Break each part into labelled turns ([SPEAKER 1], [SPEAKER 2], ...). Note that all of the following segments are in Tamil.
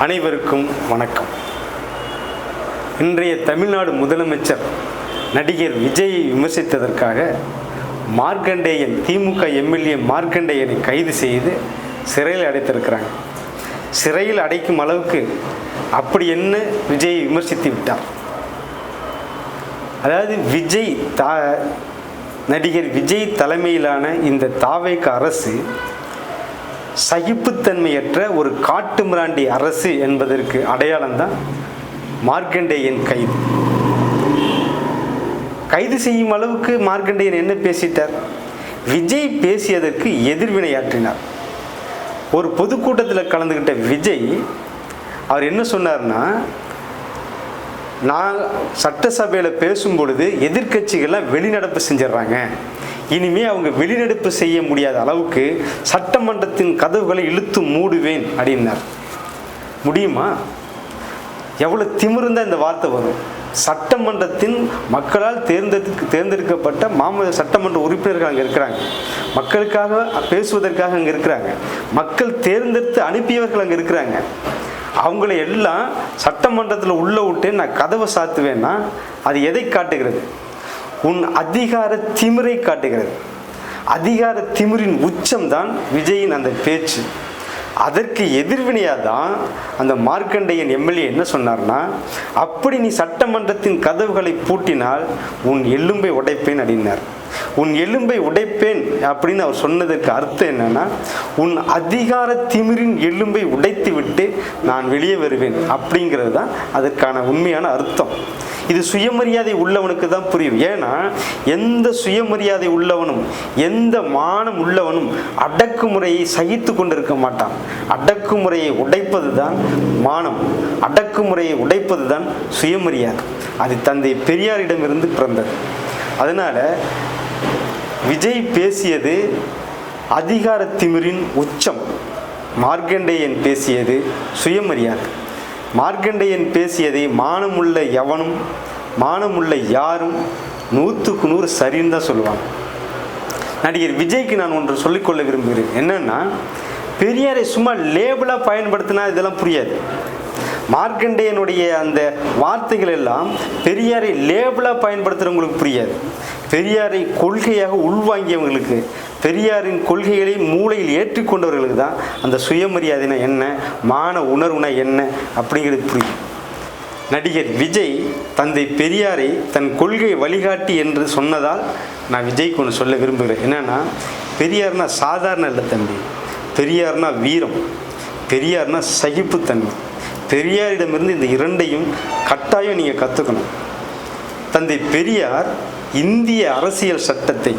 [SPEAKER 1] அனைவருக்கும் வணக்கம். இன்றைய தமிழ்நாடு முதலமைச்சர் நடிகர் விஜயை விமர்சித்ததற்காக மார்க்கண்டேயன் திமுக எம்எல்ஏ மார்க்கண்டேயனை கைது செய்து சிறையில் அடைத்திருக்கிறாங்க. சிறையில் அடைக்கும் அளவுக்கு அப்படி என்ன விஜயை விமர்சித்து விட்டார். அதாவது நடிகர் விஜய் தலைமையிலான இந்த தாவேக அரசு சகிப்புத்தன்மையற்ற ஒரு காட்டுமிராண்டி அரசு என்பதற்கு அடையாளம்தான் மார்க்கண்டேயன் கைது செய்யும் அளவுக்கு மார்க்கண்டேயன் என்ன பேசிட்டார்? விஜய் பேசியதற்கு எதிர்வினையாற்றினார். ஒரு பொதுக்கூட்டத்தில் கலந்துக்கிட்ட விஜய் அவர் என்ன சொன்னார்னா, நான் சட்டசபையில் பேசும் பொழுது எதிர்கட்சிகள்லாம் வெளிநடப்பு செஞ்சிடறாங்க, இனிமே அவங்க வெளிநடப்பு செய்ய முடியாத அளவுக்கு சட்டமன்றத்தின் கதவுகளை இழுத்து மூடுவேன் அப்படின்னார். முடியுமா? எவ்வளோ திமிருந்தா இந்த வார்த்தை வரும்? சட்டமன்றத்தின் மக்களால் தேர்ந்தெடுக்கப்பட்ட சட்டமன்ற உறுப்பினர்கள் அங்கே இருக்கிறாங்க, மக்களுக்காக பேசுவதற்காக அங்கே இருக்கிறாங்க, மக்கள் தேர்ந்தெடுத்து அனுப்பியவர்கள் அங்கே இருக்கிறாங்க. அவங்கள எல்லாம் சட்டமன்றத்தில் உள்ள விட்டு நான் கதவை சாத்துவேன்னா அது எதை காட்டுகிறது? உன் அதிகார திமிரை காட்டுகிறது. அதிகார திமிரின் உச்சம்தான் விஜயின் அந்த பேச்சு. அதற்கு எதிர்வினையாக தான் அந்த மார்க்கண்டேயன் எம்எல்ஏ என்ன சொன்னார்னா, அப்படி நீ சட்டமன்றத்தின் கதவுகளை பூட்டினால் உன் எலும்பை உடைப்பேன் அப்படின்னார். உன் எலும்பை உடைப்பேன் அப்படின்னு அவர் சொன்னதற்கு அர்த்தம் என்னன்னா, உன் அதிகார திமிரின் எலும்பை உடைத்து விட்டு நான் வெளியே வருவேன் அப்படிங்கிறது தான் அதற்கான உண்மையான அர்த்தம். இது சுயமரியாதை உள்ளவனுக்கு தான் புரியும். ஏன்னா எந்த சுயமரியாதை உள்ளவனும் எந்த மானம் உள்ளவனும் அடக்குமுறையை சகித்து கொண்டிருக்க மாட்டான். அடக்குமுறையை உடைப்பது தான் மானம், அடக்குமுறையை உடைப்பது தான் சுயமரியாதை. அது தந்தை பெரியாரிடமிருந்து பிறந்தது. அதனால விஜய் பேசியது அதிகார திமிரின் உச்சம், மார்க்கண்டேயன் பேசியது சுயமரியாதை. மார்க்கண்டேயன் பேசியதை மானமுள்ள எவனும் மானமுள்ள யாரும் 100க்கு 100 சரின்னு தான் சொல்லுவாங்க. நடிகர் விஜய்க்கு நான் ஒன்று சொல்லிக்கொள்ள விரும்புகிறேன். என்னன்னா, பெரியாரை சும்மா லேபிளாக பயன்படுத்தினா இதெல்லாம் புரியாது. மார்க்கண்டேயனுடைய அந்த வார்த்தைகள் எல்லாம் பெரியாரை லேபிளாக பயன்படுத்துகிறவங்களுக்கு புரியாது. பெரியாரை கொள்கையாக உள்வாங்கியவங்களுக்கு, பெரியாரின் கொள்கைகளை மூளையில் ஏற்றுக்கொண்டவர்களுக்கு தான் அந்த சுயமரியாதைனா என்ன, மான உணர்வுனா என்ன அப்படிங்கிறது புரியும். நடிகர் விஜய் தந்தை பெரியாரை தன் கொள்கை வழிகாட்டி என்று சொன்னதால் நான் விஜய்க்கு ஒன்று சொல்ல விரும்புகிறேன். என்னன்னா, பெரியார்னா சாதாரண இல்லை தம்பி. பெரியார்னா வீரம், பெரியார்னா சகிப்புத்தன்மை. பெரியாரிடமிருந்து இந்த இரண்டையும் கட்டாயம் நீங்கள் கற்றுக்கணும். தந்தை பெரியார் இந்திய அரசியல் சட்டத்தை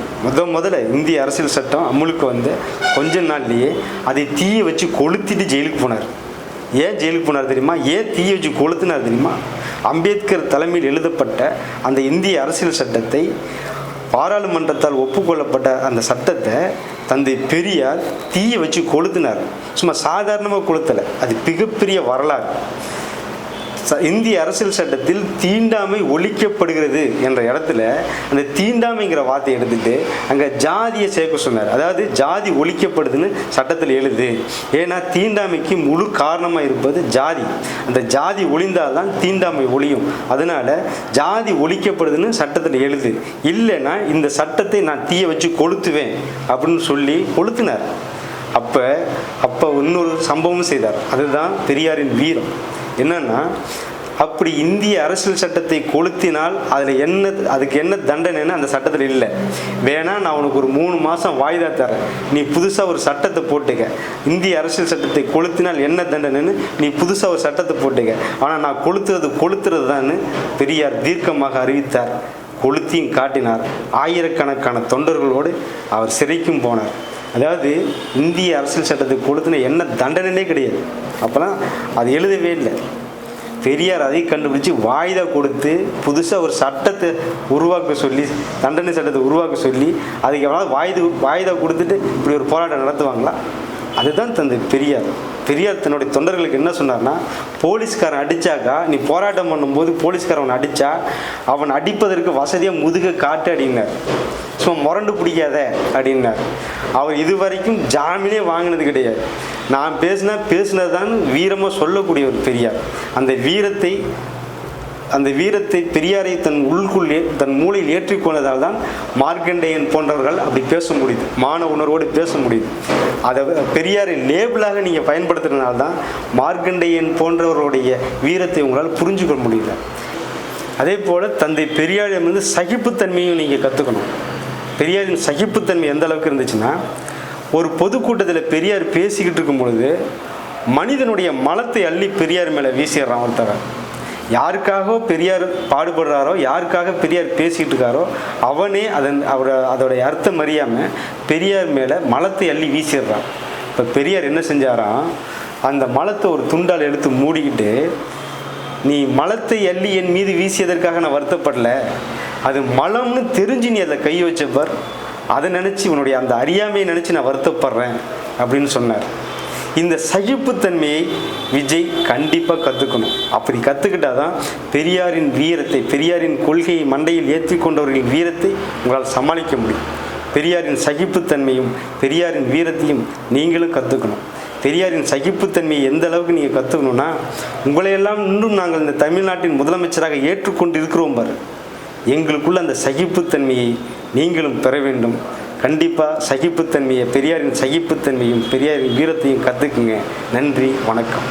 [SPEAKER 1] முதல்ல இந்திய அரசியல் சட்டம் அமுலுக்கு வந்து கொஞ்ச நாள்லேயே அதை தீயை வச்சு கொளுத்திட்டு ஜெயிலுக்கு போனார். ஏன் ஜெயிலுக்கு போனார் தெரியுமா? ஏன் தீயை வச்சு கொளுத்தினார் தெரியுமா? அம்பேத்கர் தலைமையில் எழுதப்பட்ட அந்த இந்திய அரசியல் சட்டத்தை, பாராளுமன்றத்தால் ஒப்புக்கொள்ளப்பட்ட அந்த சட்டத்தை தந்தை பெரியார் தீயை வச்சு கொளுத்தினார். சும்மா சாதாரணமாக கொளுத்தலை, அது மிகப்பெரிய வரலாறு. இந்திய அரசியல் சட்டத்தில் தீண்டாமை ஒழிக்கப்படுகிறது என்ற இடத்துல அந்த தீண்டாமைங்கிற வார்த்தையை எடுத்துட்டு அங்கே ஜாதியை சேர்க்க சொன்னார். அதாவது ஜாதி ஒழிக்கப்படுதுன்னு சட்டத்தில் எழுது. ஏன்னா தீண்டாமைக்கு முழு காரணமாக இருப்பது ஜாதி. அந்த ஜாதி ஒழிந்தால்தான் தீண்டாமை ஒழியும். அதனால ஜாதி ஒழிக்கப்படுதுன்னு சட்டத்தில் எழுது, இல்லைன்னா இந்த சட்டத்தை நான் தீயை வச்சு கொளுத்துவேன் அப்படின்னு சொல்லி கொளுத்தினார். அப்போ இன்னொரு சம்பவம் செய்தார். அதுதான் பெரியாரின் வீரம். என்னன்னா, அப்படி இந்திய அரசியல் சட்டத்தை கொளுத்தினால் அதுக்கு என்ன தண்டனைன்னு அந்த சட்டத்தில் இல்லை. வேணா நான் உனக்கு ஒரு 3 மாதம் வாய்தா தரேன், நீ புதுசாக ஒரு சட்டத்தை போட்டுக்க. இந்திய அரசியல் சட்டத்தை கொளுத்தினால் என்ன தண்டனைன்னு நீ புதுசாக ஒரு சட்டத்தை போட்டுக்க. ஆனால் நான் கொளுத்துறது தான் பெரியார் தீர்க்கமாக அறிவித்தார். கொளுத்தியும் காட்டினார். ஆயிரக்கணக்கான தொண்டர்களோடு அவர் சிறைக்கும் போனார். அதாவது இந்திய அரசியல் சட்டத்தை கொளுத்தின என்ன தண்டனையே கிடையாது. அப்போலாம் அது எழுதவே இல்லை. பெரியார் அதை கண்டுபிடிச்சி வாய்தா கொடுத்து புதுசாக ஒரு சட்டத்தை உருவாக்க சொல்லி, தண்டனை சட்டத்தை உருவாக்க சொல்லி, அதுக்கு எவ்வளோ வாய்தா கொடுத்துட்டு இப்படி ஒரு போராட்டம் நடத்துவாங்களா? அதுதான் தந்தை பெரியார். பெரியார் தன்னுடைய தொண்டர்களுக்கு என்ன சொன்னார்னா, போலீஸ்காரன் அடித்தாக்கா, நீ போராட்டம் பண்ணும்போது போலீஸ்காரன் அடித்தா அவன் அடிப்பதற்கு வசதியாக முதுக காட்டு அப்படின்னார். சும்மா முரண்டு பிடிக்காத அப்படின்னார். அவர் இதுவரைக்கும் ஜாமீனே வாங்கினது கிடையாது. நான் பேசினது தான் வீரமாக சொல்லக்கூடிய ஒரு பெரியார். அந்த வீரத்தை பெரியாரை தன் மூளையில் ஏற்றிக்கொண்டதால் தான் மார்க்கண்டேயன் போன்றவர்கள் அப்படி பேச முடியுது, மான உணர்வோடு பேச முடியுது. அதை பெரியாரை லேபிளாக நீங்கள் பயன்படுத்துறதுனால தான் மார்க்கண்டேயன் போன்றவர்களுடைய வீரத்தை உங்களால் புரிஞ்சுக்கொள்ள முடியல. அதே போல் தந்தை பெரியாரிடமிருந்து சகிப்புத்தன்மையும் நீங்கள் கற்றுக்கணும். பெரியாரின் சகிப்புத்தன்மை எந்த அளவுக்கு இருந்துச்சுன்னா, ஒரு பொதுக்கூட்டத்தில் பெரியார் பேசிக்கிட்டு இருக்கும் பொழுது மனிதனுடைய மலத்தை அள்ளி பெரியார் மேலே வீசிடுறான் ஒருத்தவன். யாருக்காக பெரியார் பாடுபடுறாரோ, யாருக்காக பெரியார் பேசிக்கிட்டு இருக்காரோ அவனே அதோடைய அர்த்தம் அறியாமல் பெரியார் மேலே மலத்தை அள்ளி வீசிடுறான். இப்போ பெரியார் என்ன செஞ்சாராம், அந்த மலத்தை ஒரு துண்டால் எடுத்து மூடிக்கிட்டு, நீ மலத்தை அள்ளி என் மீது வீசியதற்காக நான் வருத்தப்படல, அது மலம்னு தெரிஞ்சு நீ அதில் கை வச்சப்பார், அதை நினச்சி உன்னுடைய அந்த அறியாமையை நினச்சி நான் வருத்தப்படுறேன் அப்படின்னு சொன்னார். இந்த சகிப்புத்தன்மையை விஜய் கண்டிப்பாக கற்றுக்கணும். அப்படி கற்றுக்கிட்டால் தான் பெரியாரின் வீரத்தை, பெரியாரின் கொள்கையை மண்டையில் ஏற்றி கொண்டவர்களின் வீரத்தை உங்களால் சமாளிக்க முடியும். பெரியாரின் சகிப்புத்தன்மையும் பெரியாரின் வீரத்தையும் நீங்களும் கற்றுக்கணும். பெரியாரின் சகிப்புத்தன்மையை எந்த அளவுக்கு நீங்கள் கற்றுக்கணும்னா, உங்களையெல்லாம் இன்னும் நாங்கள் இந்த தமிழ்நாட்டின் முதலமைச்சராக ஏற்றுக்கொண்டு இருக்கிறோம் பாரு, எங்களுக்குள்ள அந்த சகிப்புத்தன்மையை நீங்களும் பெற வேண்டும். கண்டிப்பாக சகிப்புத்தன்மையை, பெரியாரின் சகிப்புத்தன்மையும் பெரியாரின் வீரத்தையும் கற்றுக்குங்க. நன்றி, வணக்கம்.